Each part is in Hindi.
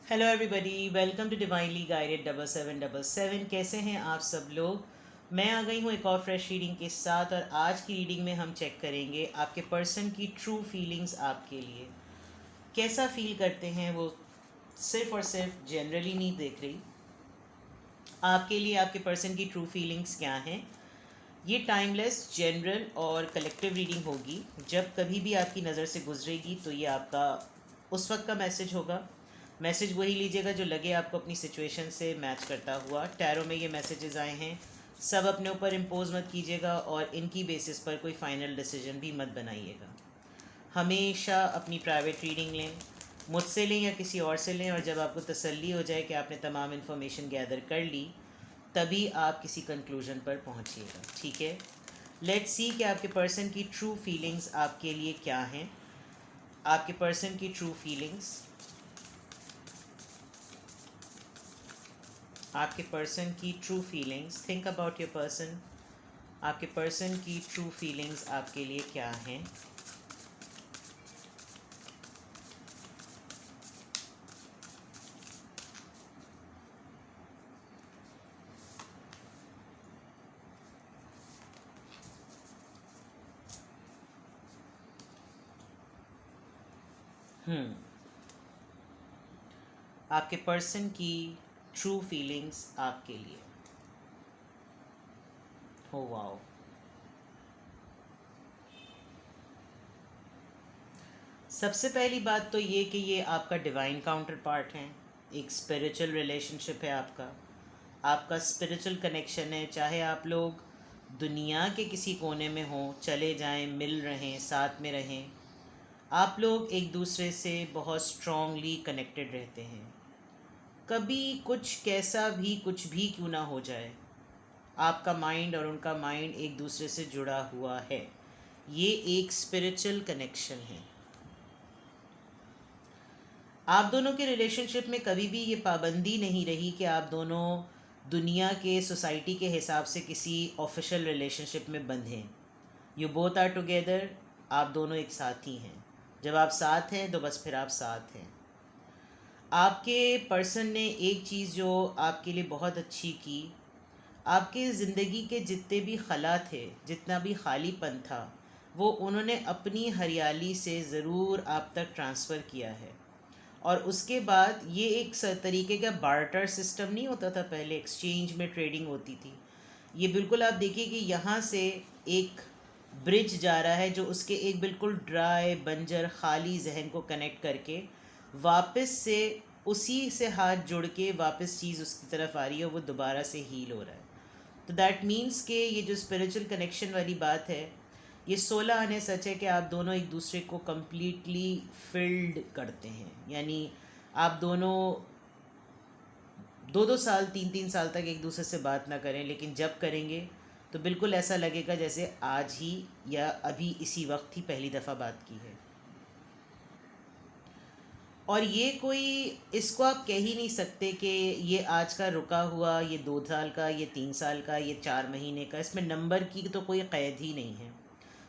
Hello everybody, welcome to divinely guided 7777। कैसे हैं आप सब लोग। मैं आ गई हूँ एक और फ्रेश रीडिंग के साथ, और आज की रीडिंग में हम चेक करेंगे आपके पर्सन की ट्रू फीलिंग्स आपके लिए कैसा फील करते हैं। वो सिर्फ और सिर्फ जनरली नहीं देख रही, आपके लिए आपके पर्सन की ट्रू फीलिंग्स क्या हैं। ये टाइमलेस, जनरल और कलेक्टिव रीडिंग होगी। जब कभी भी आपकी नज़र से गुजरेगी तो ये आपका उस वक्त का मैसेज होगा। मैसेज वही लीजिएगा जो लगे आपको अपनी सिचुएशन से मैच करता हुआ। टैरो में ये मैसेजेस आए हैं, सब अपने ऊपर इम्पोज मत कीजिएगा और इनकी बेसिस पर कोई फाइनल डिसीजन भी मत बनाइएगा। हमेशा अपनी प्राइवेट रीडिंग लें, मुझसे लें या किसी और से लें, और जब आपको तसल्ली हो जाए कि आपने तमाम इन्फॉर्मेशन गैदर कर ली, तभी आप किसी कंक्लूजन पर पहुंचिएगा। ठीक है, लेट्स सी कि आपके पर्सन की ट्रू फीलिंग्स आपके लिए क्या हैं। आपके पर्सन की ट्रू फीलिंग्स, आपके पर्सन की true feelings, think about your person. आपके पर्सन की ट्रू फीलिंग्स आपके लिए क्या हैं। आपके पर्सन की ट्रू फीलिंग्स आपके लिए। हो वाओ। सबसे पहली बात तो ये कि ये आपका डिवाइन काउंटर पार्ट है। एक स्पिरिचुअल रिलेशनशिप है आपका, आपका स्पिरिचुअल कनेक्शन है। चाहे आप लोग दुनिया के किसी कोने में हों, चले जाएं, मिल रहें, साथ में रहें, आप लोग एक दूसरे से बहुत स्ट्रॉन्गली कनेक्टेड रहते हैं। कभी कुछ कैसा भी कुछ भी क्यों ना हो जाए, आपका माइंड और उनका माइंड एक दूसरे से जुड़ा हुआ है। ये एक स्पिरिचुअल कनेक्शन है। आप दोनों के रिलेशनशिप में कभी भी ये पाबंदी नहीं रही कि आप दोनों दुनिया के, सोसाइटी के हिसाब से किसी ऑफिशियल रिलेशनशिप में बंधें। यू बोथ आर टुगेदर, आप दोनों एक साथ ही हैं। जब आप साथ हैं तो बस फिर आप साथ हैं। आपके पर्सन ने एक चीज़ जो आपके लिए बहुत अच्छी की, आपके ज़िंदगी के जितने भी खला थे, जितना भी खालीपन था, वो उन्होंने अपनी हरियाली से ज़रूर आप तक ट्रांसफ़र किया है। और उसके बाद ये एक तरीके का बार्टर सिस्टम नहीं होता था पहले, एक्सचेंज में ट्रेडिंग होती थी। ये बिल्कुल आप देखिए कि यहाँ से एक ब्रिज जा रहा है जो उसके एक बिल्कुल ड्राई, बंजर, खाली जहन को कनेक्ट करके वापस से उसी से हाथ जुड़ के वापस चीज़ उसकी तरफ आ रही है, वो दोबारा से हील हो रहा है। तो दैट मीन्स कि ये जो स्पिरिचुअल कनेक्शन वाली बात है, ये 16 आने सच है कि आप दोनों एक दूसरे को कम्प्लीटली फिल्ड करते हैं। यानी आप दोनों 2-2 साल, 3-3 साल तक एक दूसरे से बात ना करें, लेकिन जब करेंगे तो बिल्कुल ऐसा लगेगा जैसे आज ही या अभी इसी वक्त ही पहली दफ़ा बात की है। और ये कोई, इसको आप कह ही नहीं सकते कि ये आज का रुका हुआ, ये 2 साल का, ये 3 साल का, ये 4 महीने का, इसमें नंबर की तो कोई क़ैद ही नहीं है।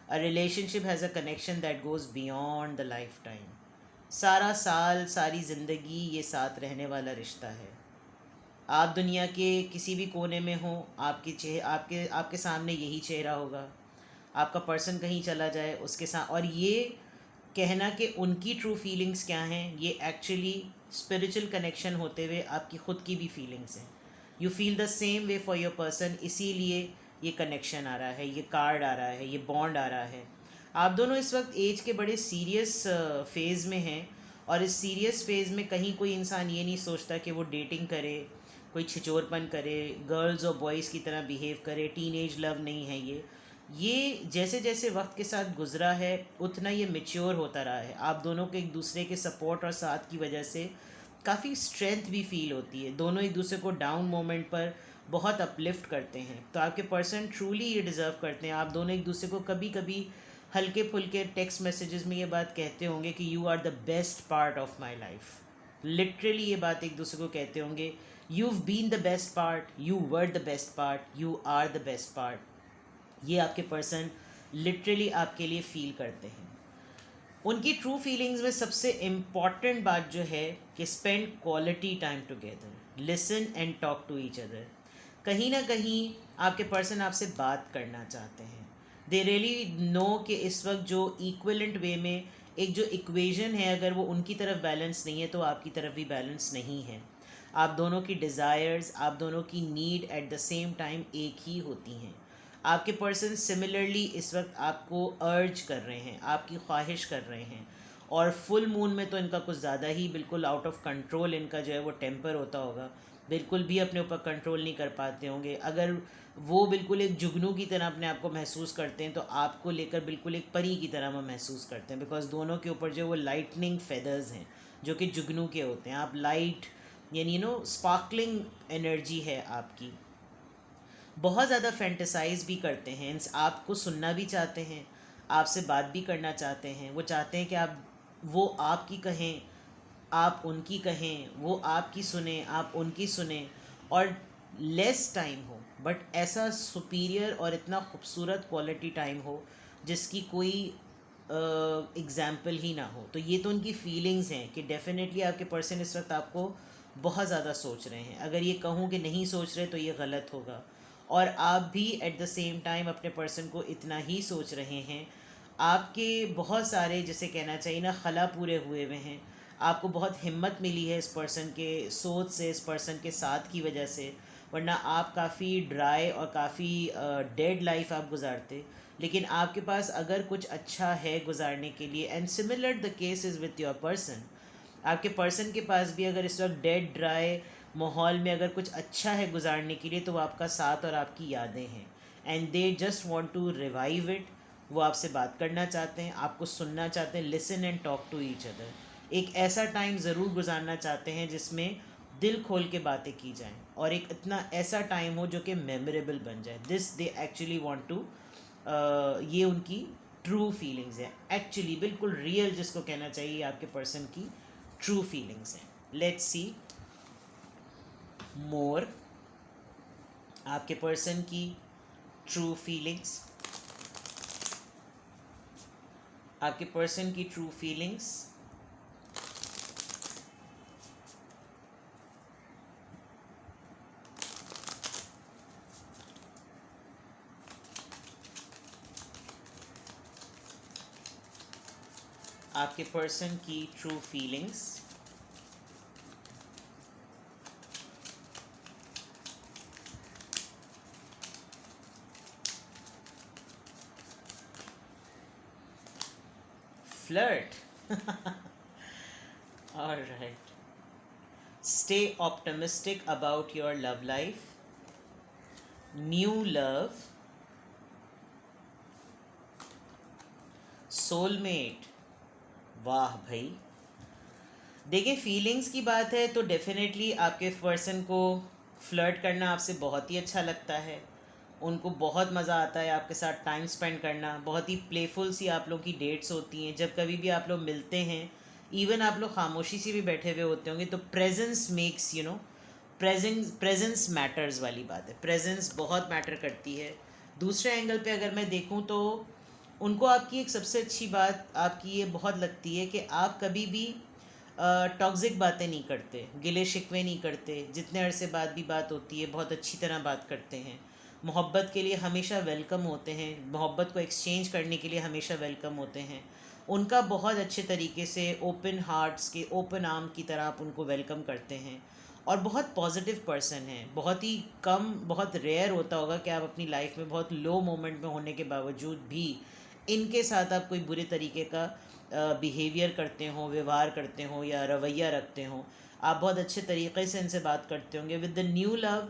A relationship has a connection that goes beyond the life time. सारा साल, सारी ज़िंदगी ये साथ रहने वाला रिश्ता है। आप दुनिया के किसी भी कोने में हो, आपके आपके सामने यही चेहरा होगा। आपका पर्सन कहीं चला जाए उसके साथ, और ये कहना कि उनकी ट्रू फीलिंग्स क्या हैं, ये एक्चुअली स्पिरिचुअल कनेक्शन होते हुए आपकी ख़ुद की भी फीलिंग्स हैं। You feel the same way for your person, इसीलिए ये कनेक्शन आ रहा है, ये कार्ड आ रहा है, ये बॉन्ड आ रहा है। आप दोनों इस वक्त एज के बड़े सीरियस फेज़ में हैं, और इस सीरियस फेज़ में कहीं कोई इंसान ये नहीं सोचता कि वो डेटिंग करे, कोई छिचोरपन करे, गर्ल्स और बॉयज़ की तरह बिहेव करे। टीनेज लव नहीं है ये जैसे जैसे वक्त के साथ गुजरा है उतना ये मेच्योर होता रहा है। आप दोनों के एक दूसरे के सपोर्ट और साथ की वजह से काफ़ी स्ट्रेंथ भी फील होती है। दोनों एक दूसरे को डाउन मोमेंट पर बहुत अपलिफ्ट करते हैं। तो आपके पर्सन ट्रूली ये डिज़र्व करते हैं। आप दोनों एक दूसरे को कभी कभी हल्के फुल्के टेक्स्ट मैसेजेस में ये बात कहते होंगे कि you are the best part of my life. Literally ये बात एक दूसरे को कहते होंगे, you been the best part, you were the best part, you are the best part. ये आपके पर्सन लिटरली आपके लिए फील करते हैं। उनकी ट्रू फीलिंग्स में सबसे इम्पॉर्टेंट बात जो है कि spend quality time together, listen and talk to each other. कहीं ना कहीं आपके पर्सन आपसे बात करना चाहते हैं, दे रियली नो कि इस वक्त जो इक्वलेंट वे में एक जो इक्वेशन है, अगर वो उनकी तरफ बैलेंस नहीं है तो आपकी तरफ भी बैलेंस नहीं है। आप दोनों की डिज़ायर्स, आप दोनों की need at the same time एक ही होती हैं। आपके पर्सन सिमिलरली इस वक्त आपको अर्ज कर रहे हैं, आपकी ख्वाहिश कर रहे हैं। और फुल मून में तो इनका कुछ ज़्यादा ही बिल्कुल आउट ऑफ कंट्रोल इनका जो है वो टेम्पर होता होगा, बिल्कुल भी अपने ऊपर कंट्रोल नहीं कर पाते होंगे। अगर वो बिल्कुल एक जुगनू की तरह अपने आप को महसूस करते हैं तो आपको लेकर बिल्कुल एक परी की तरह वो महसूस करते हैं, बिकॉज दोनों के ऊपर जो वो लाइटनिंग फेदर्स हैं जो कि जुगनू के होते हैं। आप लाइट यानी स्पार्कलिंग एनर्जी है आपकी। बहुत ज़्यादा फैंटेसाइज भी करते हैं, आपको सुनना भी चाहते हैं, आपसे बात भी करना चाहते हैं। वो चाहते हैं कि वो आपकी कहें, आप उनकी कहें, वो आपकी सुने, आप उनकी सुने, और लेस टाइम हो बट ऐसा सुपीरियर और इतना खूबसूरत क्वालिटी टाइम हो जिसकी कोई एग्ज़ाम्पल ही ना हो। तो ये तो उनकी फीलिंग्स हैं कि डेफिनेटली आपके पर्सन इस वक्त आपको बहुत ज़्यादा सोच रहे हैं। अगर ये कहूँ कि नहीं सोच रहे तो ये गलत होगा, और आप भी एट द सेम टाइम अपने पर्सन को इतना ही सोच रहे हैं। आपके बहुत सारे, जैसे कहना चाहिए ना, खला पूरे हुए हुए हैं। आपको बहुत हिम्मत मिली है इस पर्सन के सोच से, इस पर्सन के साथ की वजह से, वरना आप काफ़ी ड्राई और काफ़ी डेड लाइफ आप गुजारते। लेकिन आपके पास अगर कुछ अच्छा है गुजारने के लिए, and similar the case is with your person, आपके पर्सन के पास भी अगर इस वक्त डेड ड्राई माहौल में अगर कुछ अच्छा है गुजारने के लिए तो वो आपका साथ और आपकी यादें हैं। And they just want to revive it. वो आपसे बात करना चाहते हैं, आपको सुनना चाहते हैं, listen and talk to each other. एक ऐसा टाइम ज़रूर गुजारना चाहते हैं जिसमें दिल खोल के बातें की जाएं, और एक इतना ऐसा टाइम हो जो कि मेमोरेबल बन जाए। This they actually want to, ये उनकी ट्रू फीलिंग्स हैं, एक्चुअली बिल्कुल रियल जिसको कहना चाहिए आपके पर्सन की ट्रू फीलिंग्स हैं। लेट्स सी मोर आपके पर्सन की ट्रू फीलिंग्स, आपके पर्सन की ट्रू फीलिंग्स। आपके पर्सन की true feelings. Flirt. All right. Stay optimistic about your love life. New love. Soulmate. वाह भाई, देखिए फीलिंग्स की बात है तो डेफिनेटली आपके पर्सन को फ्लर्ट करना आपसे बहुत ही अच्छा लगता है। उनको बहुत मज़ा आता है आपके साथ टाइम स्पेंड करना। बहुत ही प्लेफुल सी आप लोग की डेट्स होती हैं। जब कभी भी आप लोग मिलते हैं, इवन आप लोग खामोशी से भी बैठे हुए होते होंगे, तो प्रेजेंस मेक्स प्रेजेंस मैटर्स वाली बात है। प्रेजेंस बहुत मैटर करती है। दूसरे एंगल पे अगर मैं देखूं तो उनको आपकी एक सबसे अच्छी बात आपकी ये बहुत लगती है कि आप कभी भी टॉक्सिक बातें नहीं करते, गिले शिकवे नहीं करते। जितने अरसे बाद भी बात होती है बहुत अच्छी तरह बात करते हैं। मोहब्बत के लिए हमेशा वेलकम होते हैं, मोहब्बत को एक्सचेंज करने के लिए हमेशा वेलकम होते हैं। उनका बहुत अच्छे तरीके से ओपन हार्ट्स के ओपन आर्म की तरह आप उनको वेलकम करते हैं। और बहुत पॉजिटिव पर्सन है। बहुत ही कम, बहुत रेयर होता होगा कि आप अपनी लाइफ में बहुत लो मोमेंट में होने के बावजूद भी इनके साथ आप कोई बुरे तरीके का बिहेवियर करते हो, व्यवहार करते हो या रवैया रखते हो। आप बहुत अच्छे तरीके से इनसे बात करते होंगे। विद द न्यू लव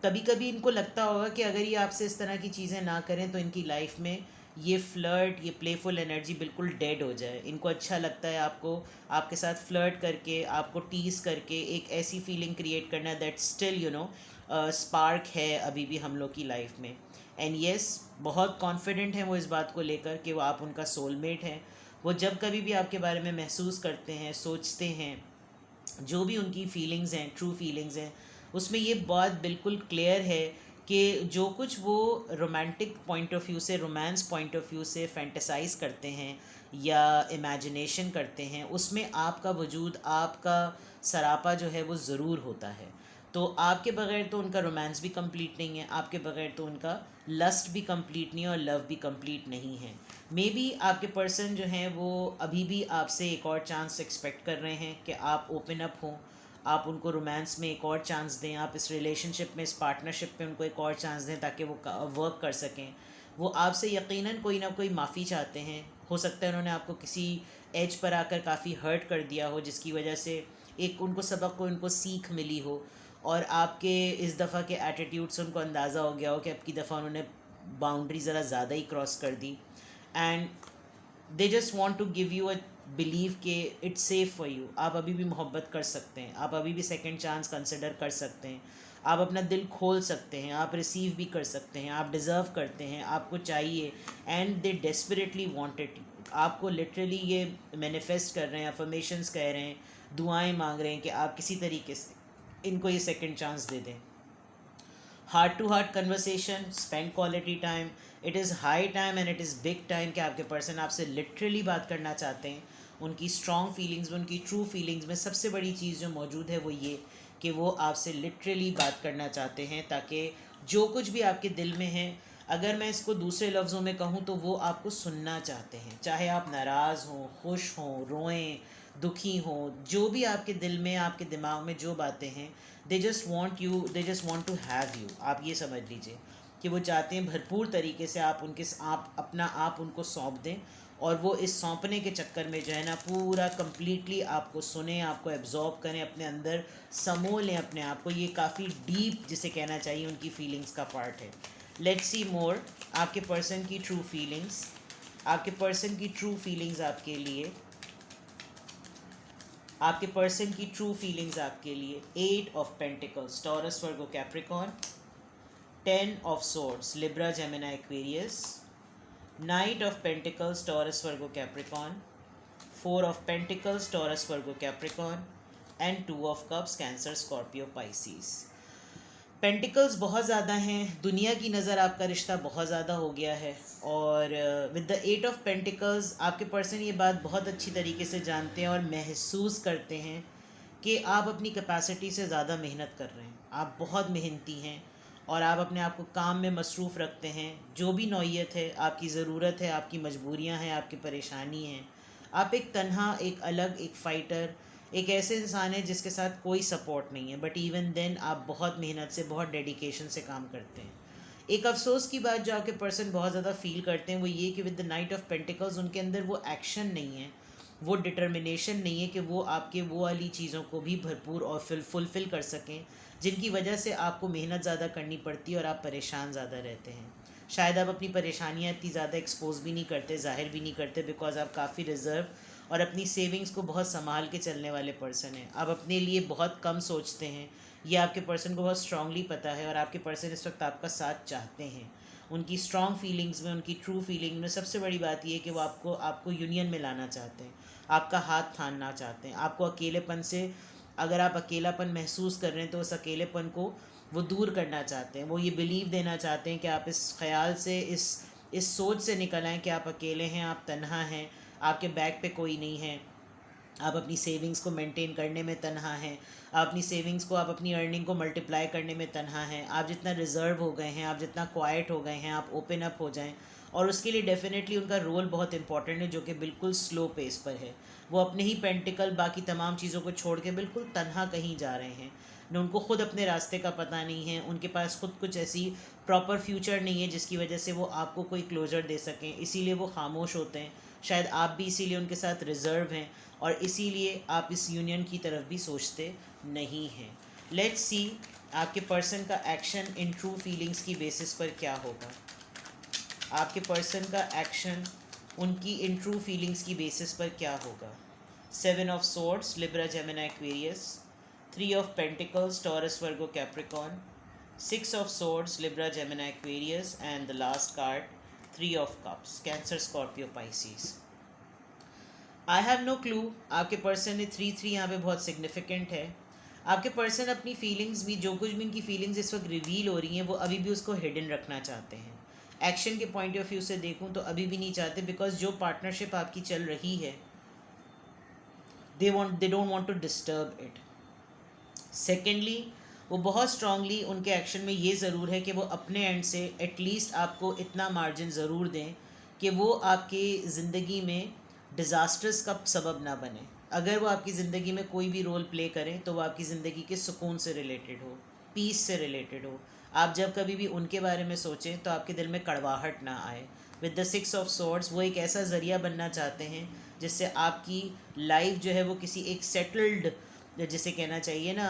कभी कभी इनको लगता होगा कि अगर ये आपसे इस तरह की चीज़ें ना करें तो इनकी लाइफ में ये फ्लर्ट, ये प्लेफुल एनर्जी बिल्कुल डेड हो जाए। इनको अच्छा लगता है आपको, आपके साथ फ्लर्ट करके, आपको टीज करके एक ऐसी फीलिंग क्रिएट करना दैट स्टिल स्पार्क है अभी भी हम लोग की लाइफ में। एंड येस, बहुत कॉन्फिडेंट हैं वो इस बात को लेकर कि वो आप उनका सोलमेट हैं। वो जब कभी भी आपके बारे में महसूस करते हैं, सोचते हैं, जो भी उनकी फीलिंग्स हैं, ट्रू फीलिंग्स हैं, उसमें ये बात बिल्कुल क्लियर है कि जो कुछ वो रोमांटिक पॉइंट ऑफ व्यू से, रोमांस पॉइंट ऑफ व्यू से फैंटेसाइज करते हैं या इमेजिनेशन करते हैं, उसमें आपका वजूद, आपका सरापा जो है वो ज़रूर होता है। तो आपके बग़ैर तो उनका रोमांस भी कंप्लीट नहीं है, आपके बग़ैर तो उनका लस्ट भी कंप्लीट नहीं है और लव भी कंप्लीट नहीं है। मे बी आपके पर्सन जो हैं वो अभी भी आपसे एक और चांस एक्सपेक्ट कर रहे हैं कि आप ओपन अप हों, आप उनको रोमांस में एक और चांस दें, आप इस रिलेशनशिप में, इस पार्टनरशिप में उनको एक और चांस दें ताकि वो वर्क कर सकें। वो आपसे यकीनन कोई ना कोई माफ़ी चाहते हैं। हो सकता है उन्होंने आपको किसी एज पर आकर काफ़ी हर्ट कर दिया हो, जिसकी वजह से एक उनको सबक को, उनको सीख मिली हो, और आपके इस दफ़ा के एटीट्यूड से उनको अंदाज़ा हो गया हो कि अब की दफ़ा उन्होंने बाउंड्री ज़रा ज़्यादा ही क्रॉस कर दी, and they just want to give you a believe कि इट्स सेफ़ फॉर यू। आप अभी भी मोहब्बत कर सकते हैं, आप अभी भी सेकेंड चांस कंसिडर कर सकते हैं, आप अपना दिल खोल सकते हैं, आप रिसीव भी कर सकते हैं, आप डिज़र्व करते हैं, आपको चाहिए, and they desperately want it. आपको लिटरली ये मैनिफेस्ट कर रहे हैं, अफर्मेशंस कह रहे हैं, दुआएं मांग रहे हैं कि आप किसी तरीके से इनको ये सेकंड चांस दे दें। Heart to heart conversation, spend quality time, it is high time and it is big time कि आपके पर्सन आपसे लिटरली बात करना चाहते हैं। उनकी स्ट्रॉन्ग फीलिंग्स में, उनकी ट्रू फीलिंग्स में सबसे बड़ी चीज़ जो मौजूद है वो ये कि वो आपसे लिटरली बात करना चाहते हैं, ताकि जो कुछ भी आपके दिल में है, अगर मैं इसको दूसरे लफ्ज़ों में कहूँ तो वो आपको सुनना चाहते हैं। चाहे आप नाराज़ हों, खुश हों, रोएं, दुखी हों, जो भी आपके दिल में, आपके दिमाग में जो बातें हैं, they just want you, they just want to have you. आप ये समझ लीजिए कि वो चाहते हैं भरपूर तरीके से आप अपना आप उनको सौंप दें, और वो इस सौंपने के चक्कर में जो है ना पूरा कम्प्लीटली आपको सुने, आपको एब्जॉर्ब करें, अपने अंदर समो लें अपने आप को। ये काफ़ी डीप, जिसे कहना चाहिए, उनकी फीलिंग्स का पार्ट है। लेट्स सी मोर आपके पर्सन की ट्रू फीलिंग्स। आपके पर्सन की ट्रू फीलिंग्स आपके लिए, आपके पर्सन की ट्रू फीलिंग्स आपके लिए 8 of pentacles, Taurus, Virgo, Capricorn, 10 of swords, Libra, Gemini, Aquarius, Knight of Pentacles, Taurus, Virgo, Capricorn, 4 of Pentacles, Taurus, Virgo, Capricorn, and 2 of Cups, Cancer, Scorpio, Pisces. Pentacles बहुत ज़्यादा हैं, दुनिया की नज़र आपका रिश्ता बहुत ज़्यादा हो गया है, और विद द 8 ऑफ पेंटिकल्स आपके पर्सन ये बात बहुत अच्छी तरीके से जानते हैं और महसूस करते हैं कि आप अपनी कैपेसिटी से ज़्यादा मेहनत कर रहे हैं, आप बहुत मेहनती हैं, और आप अपने आप को काम में मसरूफ़ रखते हैं। जो भी नौइयत है, आपकी ज़रूरत है, आपकी मजबूरियां हैं, आपकी परेशानी हैं, आप एक तन्हा, एक अलग, एक फ़ाइटर, एक ऐसे इंसान है जिसके साथ कोई सपोर्ट नहीं है, बट इवन देन आप बहुत मेहनत से, बहुत डेडिकेशन से काम करते हैं। एक अफसोस की बात जो आपके पर्सन बहुत ज़्यादा फील करते हैं वो ये कि with the night of pentacles उनके अंदर वो एक्शन नहीं है, वो डिटर्मिनेशन नहीं है कि वो आपके वो वाली चीज़ों को भी भरपूर और फुलफ़िल कर सकें, जिनकी वजह से आपको मेहनत ज़्यादा करनी पड़ती है और आप परेशान ज़्यादा रहते हैं। शायद आप अपनी परेशानियाँ इतनी ज़्यादा एक्सपोज भी नहीं करते, ज़ाहिर भी नहीं करते, बिकॉज आप काफ़ी रिज़र्व और अपनी सेविंग्स को बहुत संभाल के चलने वाले पर्सन हैं। आप अपने लिए बहुत कम सोचते हैं, ये आपके पर्सन को बहुत स्ट्रांगली पता है, और आपके पर्सन इस वक्त आपका साथ चाहते हैं। उनकी स्ट्रॉन्ग फीलिंग्स में, उनकी ट्रू फीलिंग में सबसे बड़ी बात यह है कि वो आपको यूनियन में लाना चाहते हैं, आपका हाथ थामना चाहते हैं, आपको अकेलेपन से, अगर आप अकेलापन महसूस कर रहे हैं तो उस अकेलेपन को वो दूर करना चाहते हैं। वो ये बिलीव देना चाहते हैं कि आप इस ख़्याल से, इस सोच से निकल आएँ कि आप अकेले हैं, आप तन्हा हैं, आपके बैक पे कोई नहीं है, आप अपनी सेविंग्स को मेंटेन करने में तन्हा हैं, आप अपनी सेविंग्स को, आप अपनी अर्निंग को मल्टीप्लाई करने में तन्हा हैं, आप जितना रिज़र्व हो गए हैं, आप जितना क्वाइट हो गए हैं, आप ओपन अप हो जाएं, और उसके लिए डेफिनेटली उनका रोल बहुत इंपॉर्टेंट है, जो कि बिल्कुल स्लो पेस पर है। वो अपने ही पेंटिकल, बाकी तमाम चीज़ों को छोड़ के बिल्कुल तन्हा कहीं जा रहे हैं, न उनको ख़ुद अपने रास्ते का पता नहीं है, उनके पास खुद कुछ ऐसी प्रॉपर फ्यूचर नहीं है जिसकी वजह से वो आपको कोई क्लोजर दे सकें, इसीलिए वो खामोश होते हैं। शायद आप भी इसीलिए उनके साथ रिज़र्व हैं, और इसीलिए आप इस यूनियन की तरफ भी सोचते नहीं हैं। लेट्स सी आपके पर्सन का एक्शन इन ट्रू फीलिंग्स की बेसिस पर क्या होगा। आपके पर्सन का एक्शन उनकी इन ट्रू फीलिंग्स की बेसिस पर क्या होगा। 7 of swords, Libra, Gemini, Aquarius, 3 of pentacles, Taurus, Virgo, Capricorn, 6 of swords, Libra, Gemini, Aquarius, and the last card 3 of cups, Cancer, Scorpio, Pisces. I have no clue. आपके पर्सन ने 3-3 यहाँ पे बहुत सिग्निफिकेंट है। आपके पर्सन अपनी फीलिंग्स भी, जो कुछ भी इनकी फीलिंग्स इस वक्त रिवील हो रही हैं, वो अभी भी उसको हिडन रखना चाहते हैं। एक्शन के पॉइंट ऑफ व्यू से देखूं तो अभी भी नहीं चाहते, बिकॉज जो पार्टनरशिप आपकी चल रही है they don't want to disturb it. Secondly, वो बहुत स्ट्रांगली उनके एक्शन में ये ज़रूर है कि वो अपने एंड से एटलीस्ट आपको इतना मार्जिन ज़रूर दें कि वो आपकी ज़िंदगी में डिज़ास्टर्स का सबब ना बने। अगर वो आपकी ज़िंदगी में कोई भी रोल प्ले करें तो वो आपकी ज़िंदगी के सुकून से रिलेटेड हो, पीस से रिलेटेड हो। आप जब कभी भी उनके बारे में सोचें तो आपके दिल में कड़वाहट ना आए। विद द 6 ऑफ सॉर्ड्स वो एक ऐसा ज़रिया बनना चाहते हैं जिससे आपकी लाइफ जो है वो किसी एक सेटल्ड, जिसे कहना चाहिए ना,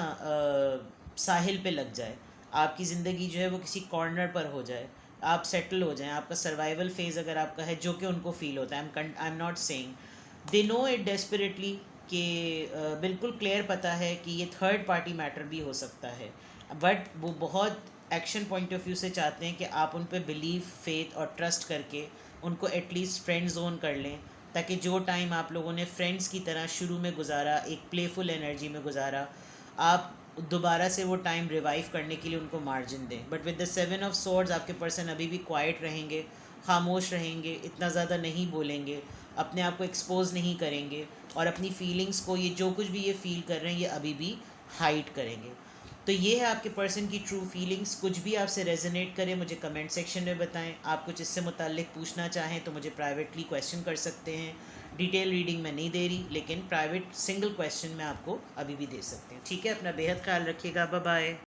साहिल पे लग जाए। आपकी ज़िंदगी जो है वो किसी कॉर्नर पर हो जाए, आप सेटल हो जाएं। आपका सर्वाइवल फेज़ अगर आपका है, जो कि उनको फील होता है, I am not saying they know it desperately, कि बिल्कुल क्लियर पता है कि ये थर्ड पार्टी मैटर भी हो सकता है, बट वो बहुत एक्शन पॉइंट ऑफ व्यू से चाहते हैं कि आप उन पर बिलीव, फेथ और ट्रस्ट करके उनको एटलीस्ट फ्रेंड जोन कर लें, ताकि जो टाइम आप लोगों ने फ्रेंड्स की तरह शुरू में गुजारा, एक प्लेफुल एनर्जी में गुजारा, आप दोबारा से वो टाइम रिवाइव करने के लिए उनको मार्जिन दें। But with the 7 of swords आपके पर्सन अभी भी क्वाइट रहेंगे, खामोश रहेंगे, इतना ज़्यादा नहीं बोलेंगे, अपने आप को एक्सपोज नहीं करेंगे, और अपनी फीलिंग्स को, ये जो कुछ भी ये फील कर रहे हैं, ये अभी भी हाइड करेंगे। तो ये है आपके पर्सन की ट्रू फीलिंग्स। कुछ भी आपसे रेजोनेट करे मुझे कमेंट सेक्शन में बताएं। आप कुछ इससे मुताल्लिक पूछना चाहें तो मुझे प्राइवेटली क्वेश्चन कर सकते हैं। डिटेल रीडिंग मैं नहीं दे रही, लेकिन प्राइवेट सिंगल क्वेश्चन मैं आपको अभी भी दे सकते हैं। ठीक है, अपना बेहद ख्याल रखिएगा। Bye bye.